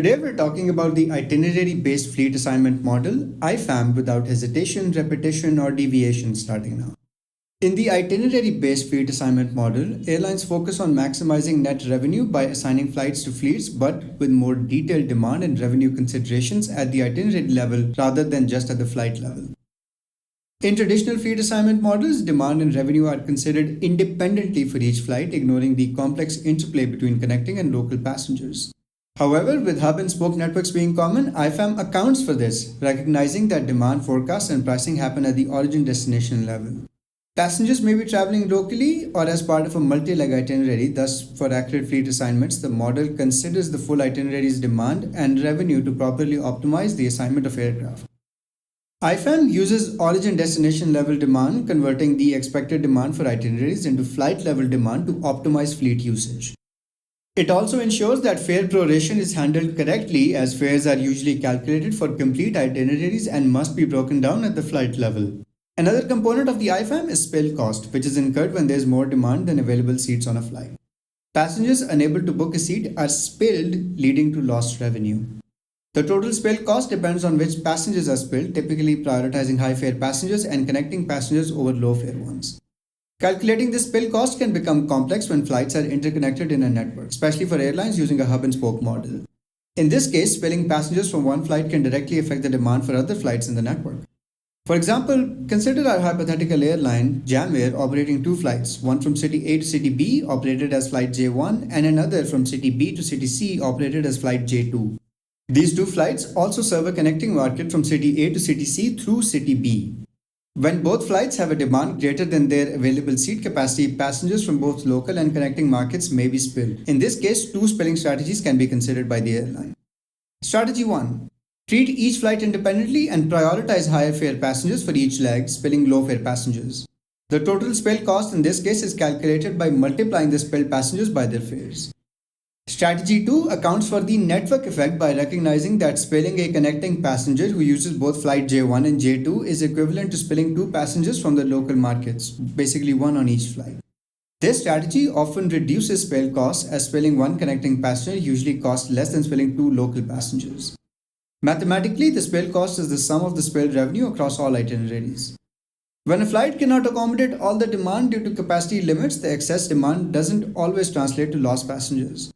Today we're talking about the itinerary-based fleet assignment model, IFAM, without hesitation, repetition, or deviation starting now. In the itinerary-based fleet assignment model, airlines focus on maximizing net revenue by assigning flights to fleets, but with more detailed demand and revenue considerations at the itinerary level rather than just at the flight level. In traditional fleet assignment models, demand and revenue are considered independently for each flight, ignoring the complex interplay between connecting and local passengers. However, with hub and spoke networks being common, IFAM accounts for this, recognizing that demand forecasts and pricing happen at the origin destination level. Passengers may be traveling locally or as part of a multi-leg itinerary. Thus, for accurate fleet assignments, the model considers the full itinerary's demand and revenue to properly optimize the assignment of aircraft. IFAM uses origin destination level demand, converting the expected demand for itineraries into flight level demand to optimize fleet usage. It also ensures that fare proration is handled correctly, as fares are usually calculated for complete itineraries and must be broken down at the flight level. Another component of the IFAM is spill cost, which is incurred when there is more demand than available seats on a flight. Passengers unable to book a seat are spilled, leading to lost revenue. The total spill cost depends on which passengers are spilled, typically prioritizing high fare passengers and connecting passengers over low fare ones. Calculating this spill cost can become complex when flights are interconnected in a network, especially for airlines using a hub and spoke model. In this case, spilling passengers from one flight can directly affect the demand for other flights in the network. For example, consider our hypothetical airline, Jam Air, operating two flights, one from city A to city B, operated as flight J1, and another from city B to city C, operated as flight J2. These two flights also serve a connecting market from city A to city C through city B. When both flights have a demand greater than their available seat capacity, passengers from both local and connecting markets may be spilled. In this case, two spilling strategies can be considered by the airline. Strategy 1. Treat each flight independently and prioritize higher fare passengers for each leg, spilling low fare passengers. The total spill cost in this case is calculated by multiplying the spilled passengers by their fares. Strategy 2 accounts for the network effect by recognizing that spilling a connecting passenger who uses both flight J1 and J2 is equivalent to spilling two passengers from the local markets, basically one on each flight. This strategy often reduces spill costs, as spilling one connecting passenger usually costs less than spilling two local passengers. Mathematically, the spill cost is the sum of the spilled revenue across all itineraries. When a flight cannot accommodate all the demand due to capacity limits, the excess demand doesn't always translate to lost passengers.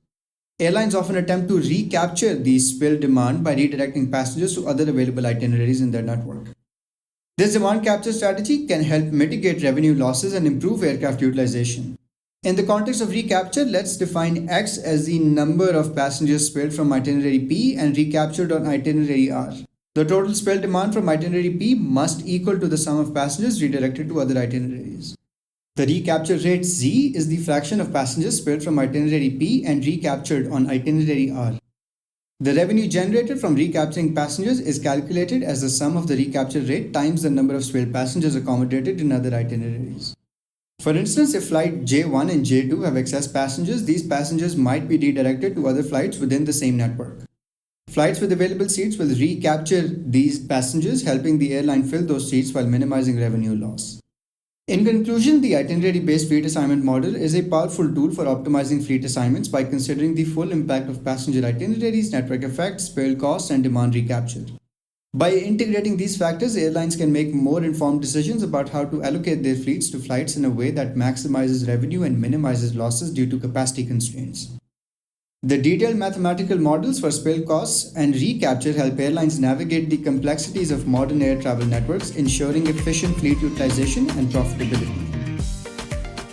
Airlines often attempt to recapture the spilled demand by redirecting passengers to other available itineraries in their network. This demand capture strategy can help mitigate revenue losses and improve aircraft utilization. In the context of recapture, let's define X as the number of passengers spilled from itinerary P and recaptured on itinerary R. The total spilled demand from itinerary P must equal to the sum of passengers redirected to other itineraries. The recapture rate Z is the fraction of passengers spilled from itinerary P and recaptured on itinerary R. The revenue generated from recapturing passengers is calculated as the sum of the recapture rate times the number of spilled passengers accommodated in other itineraries. For instance, if flight J1 and J2 have excess passengers, these passengers might be redirected to other flights within the same network. Flights with available seats will recapture these passengers, helping the airline fill those seats while minimizing revenue loss. In conclusion, the itinerary-based fleet assignment model is a powerful tool for optimizing fleet assignments by considering the full impact of passenger itineraries, network effects, spill costs, and demand recapture. By integrating these factors, airlines can make more informed decisions about how to allocate their fleets to flights in a way that maximizes revenue and minimizes losses due to capacity constraints. The detailed mathematical models for spill costs and recapture help airlines navigate the complexities of modern air travel networks, ensuring efficient fleet utilization and profitability.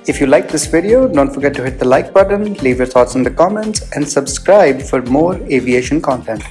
If you liked this video, don't forget to hit the like button, leave your thoughts in the comments, and subscribe for more aviation content.